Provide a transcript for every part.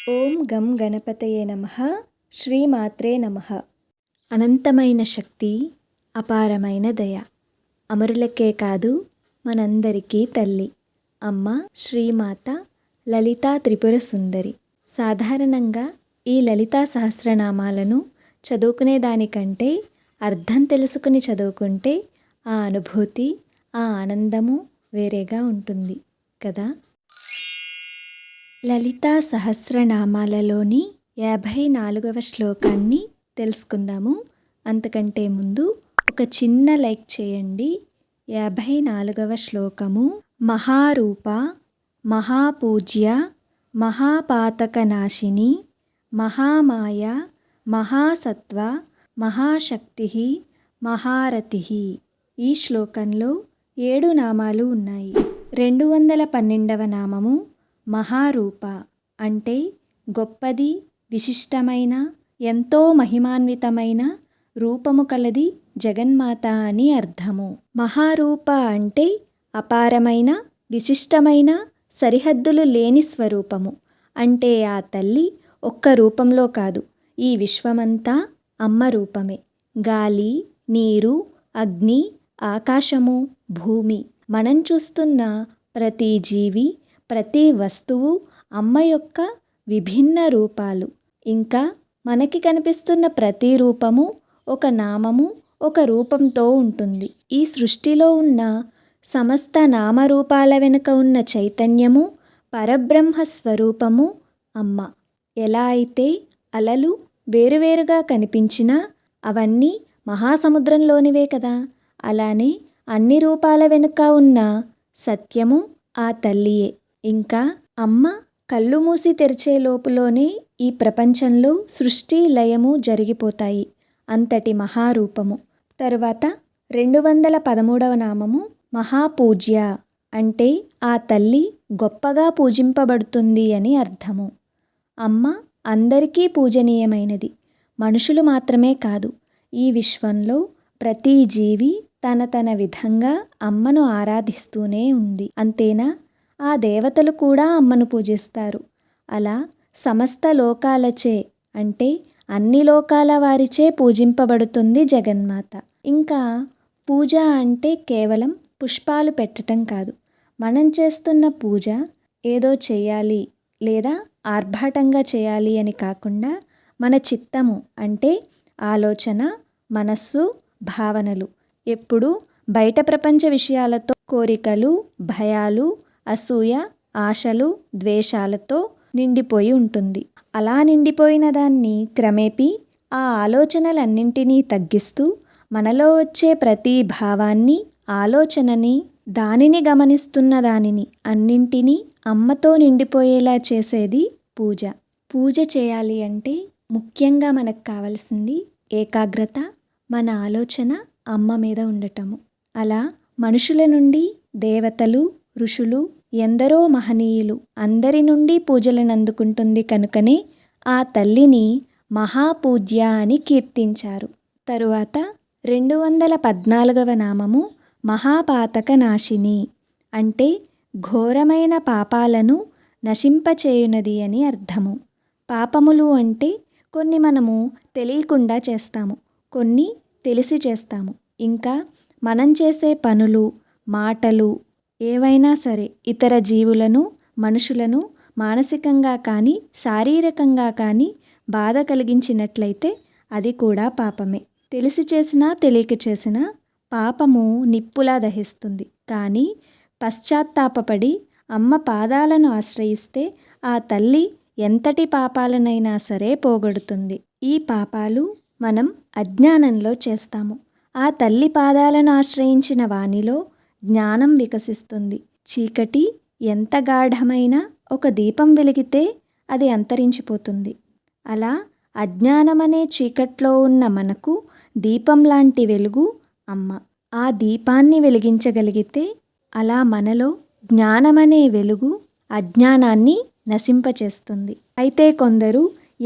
ఓం గం గణపతయే నమః. శ్రీమాత్రే నమః. అనంతమైన శక్తి, అపారమైన దయ, అమరులకే కాదు మనందరికీ తల్లి అమ్మ శ్రీమాత లలితా త్రిపుర సుందరి. సాధారణంగా ఈ లలితా సహస్రనామాలను చదువుకునే దానికంటే అర్థం తెలుసుకుని చదువుకుంటే ఆ అనుభూతి, ఆ ఆనందము వేరేగా ఉంటుంది కదా. లలితా సహస్రనామాలలోని 54వ శ్లోకాన్ని తెలుసుకుందాము. అంతకంటే ముందు ఒక చిన్న లైక్ చేయండి. 54వ శ్లోకము. మహారూప, మహాపూజ్య, మహాపాతకనాశిని, మహామాయ, మహాసత్వ, మహాశక్తి, మహారథి. ఈ శ్లోకంలో 7 నామాలు ఉన్నాయి. 212వ నామము మహారూప అంటే గొప్పది, విశిష్టమైన, ఎంతో మహిమాన్వితమైన రూపము కలది జగన్మాత అని అర్థము. మహారూప అంటే అపారమైన, విశిష్టమైన, సరిహద్దులు లేని స్వరూపము. అంటే ఆ తల్లి ఒక్క రూపంలో కాదు, ఈ విశ్వమంతా అమ్మ రూపమే. గాలి, నీరు, అగ్ని, ఆకాశము, భూమి, మనం చూస్తున్న ప్రతి జీవి, ప్రతి వస్తువు అమ్మ యొక్క విభిన్న రూపాలు. ఇంకా మనకి కనిపిస్తున్న ప్రతి రూపము ఒక నామము, ఒక రూపంతో ఉంటుంది. ఈ సృష్టిలో ఉన్న సమస్త నామరూపాల వెనుక ఉన్న చైతన్యము, పరబ్రహ్మ స్వరూపము అమ్మ. ఎలా అయితే అలలు వేరువేరుగా కనిపించినా అవన్నీ మహాసముద్రంలోనివే కదా, అలానే అన్ని రూపాల వెనుక ఉన్న సత్యము ఆ తల్లియే. ఇంకా అమ్మ కళ్ళు మూసి తెరిచే లోపులోనే ఈ ప్రపంచంలో సృష్టి లయము జరిగిపోతాయి. అంతటి మహారూపము. తరువాత 213వ నామము మహాపూజ్య అంటే ఆ తల్లి గొప్పగా పూజింపబడుతుంది అని అర్థము. అమ్మ అందరికీ పూజనీయమైనది. మనుషులు మాత్రమే కాదు, ఈ విశ్వంలో ప్రతి జీవి తన విధంగా అమ్మను ఆరాధిస్తూనే ఉంది. అంతేనా, ఆ దేవతలు కూడా అమ్మను పూజిస్తారు. అలా సమస్త లోకాలచే అంటే అన్ని లోకాల వారిచే పూజింపబడుతుంది జగన్మాత. ఇంకా పూజ అంటే కేవలం పుష్పాలు పెట్టడం కాదు. మనం చేస్తున్న పూజ ఏదో చేయాలి లేదా ఆర్భాటంగా చేయాలి అని కాకుండా మన చిత్తము అంటే ఆలోచన, మనస్సు, భావనలు ఎప్పుడూ బయట ప్రపంచ విషయాలతో, కోరికలు, భయాలు, అసూయ, ఆశలు, ద్వేషాలతో నిండిపోయి ఉంటుంది. అలా నిండిపోయిన దాన్ని క్రమేపీ ఆ ఆలోచనలన్నింటినీ తగ్గిస్తూ మనలో వచ్చే ప్రతి భావాన్ని, ఆలోచనని, దానిని గమనిస్తున్న దానిని అన్నింటినీ అమ్మతో నిండిపోయేలా చేసేది పూజ. పూజ చేయాలి అంటే ముఖ్యంగా మనకు కావాల్సింది ఏకాగ్రత, మన ఆలోచన అమ్మ మీద ఉండటము. అలా మనుషుల నుండి దేవతలు, ఋషులు, ఎందరో మహనీయులు అందరి నుండి పూజలను అందుకుంటుంది కనుకనే ఆ తల్లిని మహాపూజ్య అని కీర్తించారు. తరువాత 214వ నామము మహాపాతకనాశిని అంటే ఘోరమైన పాపాలను నశింపచేయునది అని అర్థము. పాపములు అంటే కొన్ని మనము తెలియకుండా చేస్తాము, కొన్ని తెలిసి చేస్తాము. ఇంకా మనం చేసే పనులు, మాటలు ఏవైనా సరే ఇతర జీవులను, మనుషులను మానసికంగా కానీ శారీరకంగా కానీ బాధ కలిగించినట్లయితే అది కూడా పాపమే. తెలిసి చేసినా తెలియక చేసినా పాపము నిప్పులా దహిస్తుంది. కానీ పశ్చాత్తాపపడి అమ్మ పాదాలను ఆశ్రయిస్తే ఆ తల్లి ఎంతటి పాపాలనైనా సరే పోగొడుతుంది. ఈ పాపాలు మనం అజ్ఞానంలో చేస్తాము. ఆ తల్లి పాదాలను ఆశ్రయించిన వానిలో జ్ఞానం వికసిస్తుంది. చీకటి ఎంత గాఢమైనా ఒక దీపం వెలిగితే అది అంతరించిపోతుంది. అలా అజ్ఞానమనే చీకట్లో ఉన్న మనకు దీపం లాంటి వెలుగు అమ్మ. ఆ దీపాన్ని వెలిగించగలిగితే అలా మనలో జ్ఞానమనే వెలుగు అజ్ఞానాన్ని నశింపచేస్తుంది. అయితే కొందరు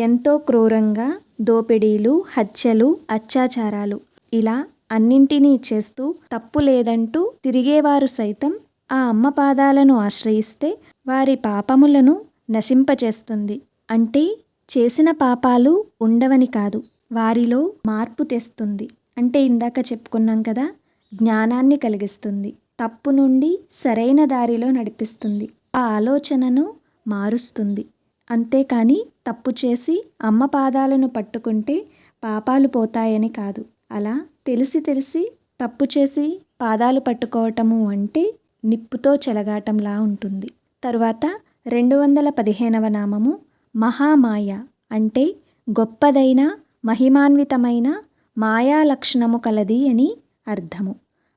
ఎంతో క్రూరంగా దోపిడీలు, హత్యలు, అత్యాచారాలు ఇలా అన్నింటినీ చేస్తూ తప్పు లేదంటూ తిరిగేవారు సైతం ఆ అమ్మ పాదాలను ఆశ్రయిస్తే వారి పాపములను నశింపచేస్తుంది. అంటే చేసిన పాపాలు ఉండవని కాదు, వారిలో మార్పు తెస్తుంది. అంటే ఇందాక చెప్పుకున్నాం కదా, జ్ఞానాన్ని కలిగిస్తుంది, తప్పు నుండి సరైన దారిలో నడిపిస్తుంది, ఆ ఆలోచనను మారుస్తుంది. అంతేకాని తప్పు చేసి అమ్మ పాదాలను పట్టుకుంటే పాపాలు పోతాయని కాదు. అలా తెలిసి తెలిసి తప్పు చేసి పాదాలు పట్టుకోవటము అంటే నిప్పుతో చెలగాటంలా ఉంటుంది. తరువాత 215వ నామము మహామాయ. అంటే గొప్పదైన మహిమాన్వితమైన మాయా లక్షణము కలది అని అర్థము.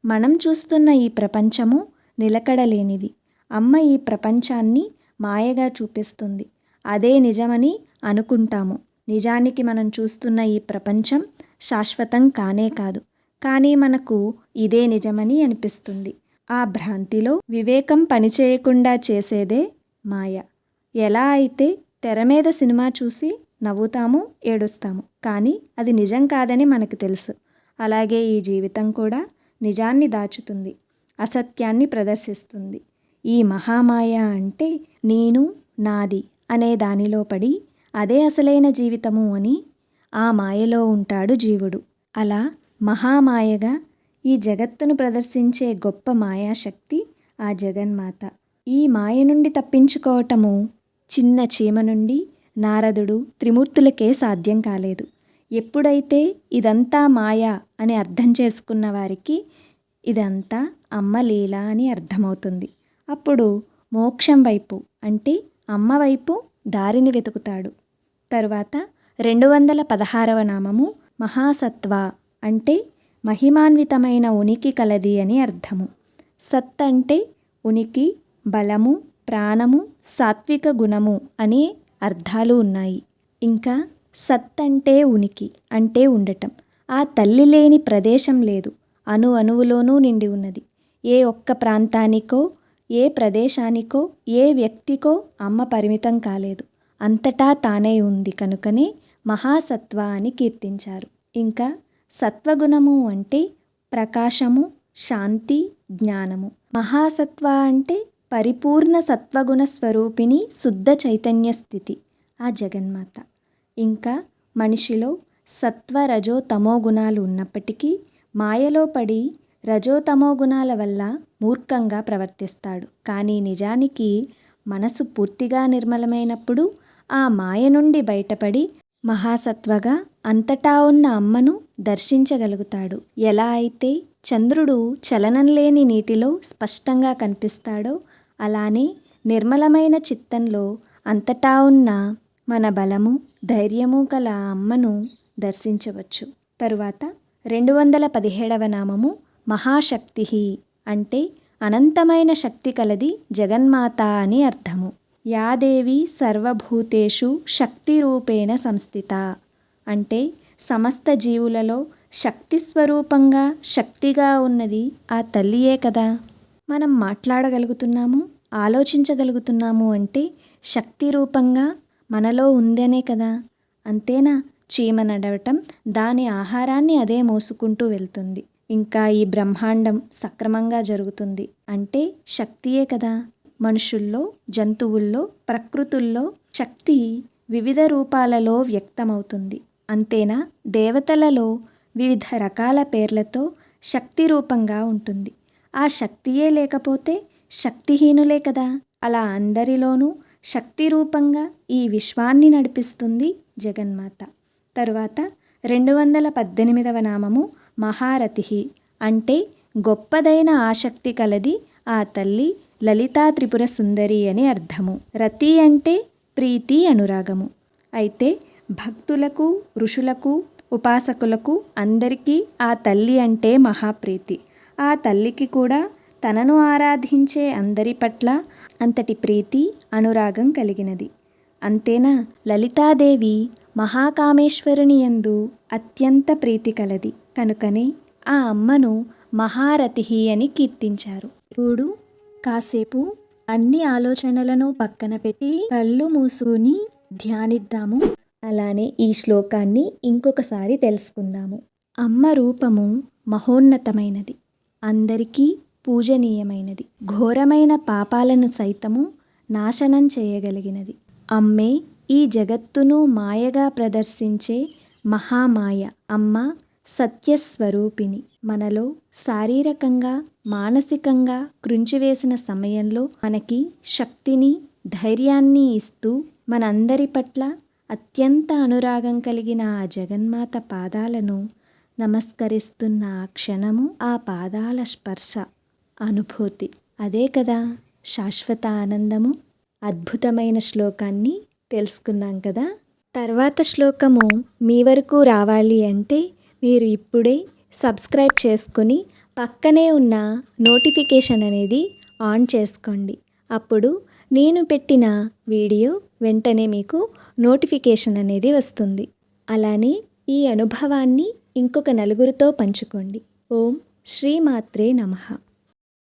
మనం చూస్తున్న ఈ ప్రపంచము నిలకడలేనిది. అమ్మ ఈ ప్రపంచాన్ని మాయగా చూపిస్తుంది. అదే నిజమని అనుకుంటాము. నిజానికి మనం చూస్తున్న ఈ ప్రపంచం శాశ్వతం కానే కాదు. కానీ మనకు ఇదే నిజమని అనిపిస్తుంది. ఆ భ్రాంతిలో వివేకం పనిచేయకుండా చేసేదే మాయ. ఎలా అయితే తెర మీద సినిమా చూసి నవ్వుతాము, ఏడుస్తాము, కానీ అది నిజం కాదని మనకు తెలుసు. అలాగే ఈ జీవితం కూడా నిజాన్ని దాచుతుంది, అసత్యాన్ని ప్రదర్శిస్తుంది. ఈ మహామాయ అంటే నేను, నాది అనే దానిలో పడి అదే అసలైన జీవితము అని ఆ మాయలో ఉంటాడు జీవుడు. అలా మహామాయగా ఈ జగత్తును ప్రదర్శించే గొప్ప మాయాశక్తి ఆ జగన్మాత. ఈ మాయ నుండి తప్పించుకోవటము చిన్న చీమ నుండి నారదుడు, త్రిమూర్తులకే సాధ్యం కాలేదు. ఎప్పుడైతే ఇదంతా మాయ అని అర్థం చేసుకున్న వారికి ఇదంతా అమ్మ లీల అని అర్థమవుతుంది. అప్పుడు మోక్షం వైపు అంటే అమ్మ వైపు దారిని వెతుకుతాడు. తరువాత 216వ నామము మహాసత్వ. అంటే మహిమాన్వితమైన ఉనికి కలది అని అర్థము. సత్ అంటే ఉనికి, బలము, ప్రాణము, సాత్విక గుణము అనే అర్థాలు ఉన్నాయి. ఇంకా సత్ అంటే ఉనికి అంటే ఉండటం. ఆ తల్లి లేని ప్రదేశం లేదు, అణు అణువులోనూ నిండి ఉన్నది. ఏ ఒక్క ప్రాంతానికో, ఏ ప్రదేశానికో, ఏ వ్యక్తికో అమ్మ పరిమితం కాలేదు. అంతటా తానే ఉంది కనుకనే మహాసత్వ అని కీర్తించారు. ఇంకా సత్వగుణము అంటే ప్రకాశము, శాంతి, జ్ఞానము. మహాసత్వ అంటే పరిపూర్ణ సత్వగుణ స్వరూపిణి, శుద్ధ చైతన్య స్థితి ఆ జగన్మాత. ఇంకా మనిషిలో సత్వ, రజో, తమో గుణాలు ఉన్నప్పటికీ మాయలో పడి రజో తమో గుణాల వల్ల మూర్ఖంగా ప్రవర్తిస్తాడు. కానీ నిజానికి మనసు పూర్తిగా నిర్మలమైనప్పుడు ఆ మాయ నుండి బయటపడి మహాసత్వగా అంతటా ఉన్న అమ్మను దర్శించగలుగుతాడు. ఎలా అయితే చంద్రుడు చలనం లేని నీటిలో స్పష్టంగా కనిపిస్తాడో అలానే నిర్మలమైన చిత్తంలో అంతటా ఉన్న మన బలము, ధైర్యము గల అమ్మను దర్శించవచ్చు. తరువాత 217వ నామము మహాశక్తి. అంటే అనంతమైన శక్తి కలది జగన్మాత అని అర్థము. యాదేవి సర్వభూతేషు శక్తి రూపేణ సంస్థిత. అంటే సమస్త జీవులలో శక్తి స్వరూపంగా శక్తిగా ఉన్నది ఆ తల్లియే కదా. మనం మాట్లాడగలుగుతున్నాము, ఆలోచించగలుగుతున్నాము అంటే శక్తి రూపంగా మనలో ఉందనే కదా. అంతేనా, చీమ నడవటం దాని ఆహారాన్ని అదే మోసుకుంటూ వెళ్తుంది. ఇంకా ఈ బ్రహ్మాండం సక్రమంగా జరుగుతుంది అంటే శక్తియే కదా. మనుషుల్లో, జంతువుల్లో, ప్రకృతుల్లో శక్తి వివిధ రూపాలలో వ్యక్తమవుతుంది. అంతేనా, దేవతలలో వివిధ రకాల పేర్లతో శక్తి రూపంగా ఉంటుంది. ఆ శక్తియే లేకపోతే శక్తిహీనులే కదా. అలా అందరిలోనూ శక్తి రూపంగా ఈ విశ్వాన్ని నడిపిస్తుంది జగన్మాత. తరువాత 218వ నామము మహారథి. అంటే గొప్పదైన ఆసక్తి కలది ఆ తల్లి లలితా త్రిపుర సుందరి అని అర్థము. రతి అంటే ప్రీతి, అనురాగము. అయితే భక్తులకు, ఋషులకు, ఉపాసకులకు అందరికీ ఆ తల్లి అంటే మహాప్రీతి. ఆ తల్లికి కూడా తనను ఆరాధించే అందరి పట్ల అంతటి ప్రీతి, అనురాగం కలిగినది. అంతేనా, లలితాదేవి మహాకామేశ్వరుని యందు అత్యంత ప్రీతి కలది కనుకనే ఆ అమ్మను మహారథి అని కీర్తించారు. ఇప్పుడు కాసేపు అన్ని ఆలోచనలను పక్కన పెట్టి కళ్ళు మూసుకుని ధ్యానిద్దాము. అలానే ఈ శ్లోకాన్ని ఇంకొకసారి తెలుసుకుందాము. అమ్మ రూపము మహోన్నతమైనది, అందరికీ పూజనీయమైనది, ఘోరమైన పాపాలను సైతము నాశనం చేయగలిగినది. అమ్మే ఈ జగత్తును మాయగా ప్రదర్శించే మహామాయ అమ్మ సత్యస్వరూపిణి. మనలో శారీరకంగా మానసికంగా కృంచివేసిన సమయంలో మనకి శక్తిని ధైర్యాన్ని ఇస్తూ మనందరి పట్ల అత్యంత అనురాగం కలిగిన ఆ జగన్మాత పాదాలను నమస్కరిస్తున్న ఆ క్షణము, ఆ పాదాల స్పర్శ అనుభూతి, అదే కదా శాశ్వత ఆనందము. అద్భుతమైన శ్లోకాన్ని తెలుసుకున్నాం కదా. తర్వాత శ్లోకము మీ వరకు రావాలి అంటే మీరు ఇప్పుడే సబ్స్క్రైబ్ చేసుకుని పక్కనే ఉన్న నోటిఫికేషన్ అనేది ఆన్ చేసుకోండి. అప్పుడు నేను పెట్టిన వీడియో వెంటనే మీకు నోటిఫికేషన్ అనేది వస్తుంది. అలానే ఈ అనుభవాన్ని ఇంకొక నలుగురితో పంచుకోండి. ఓం శ్రీమాత్రే నమః.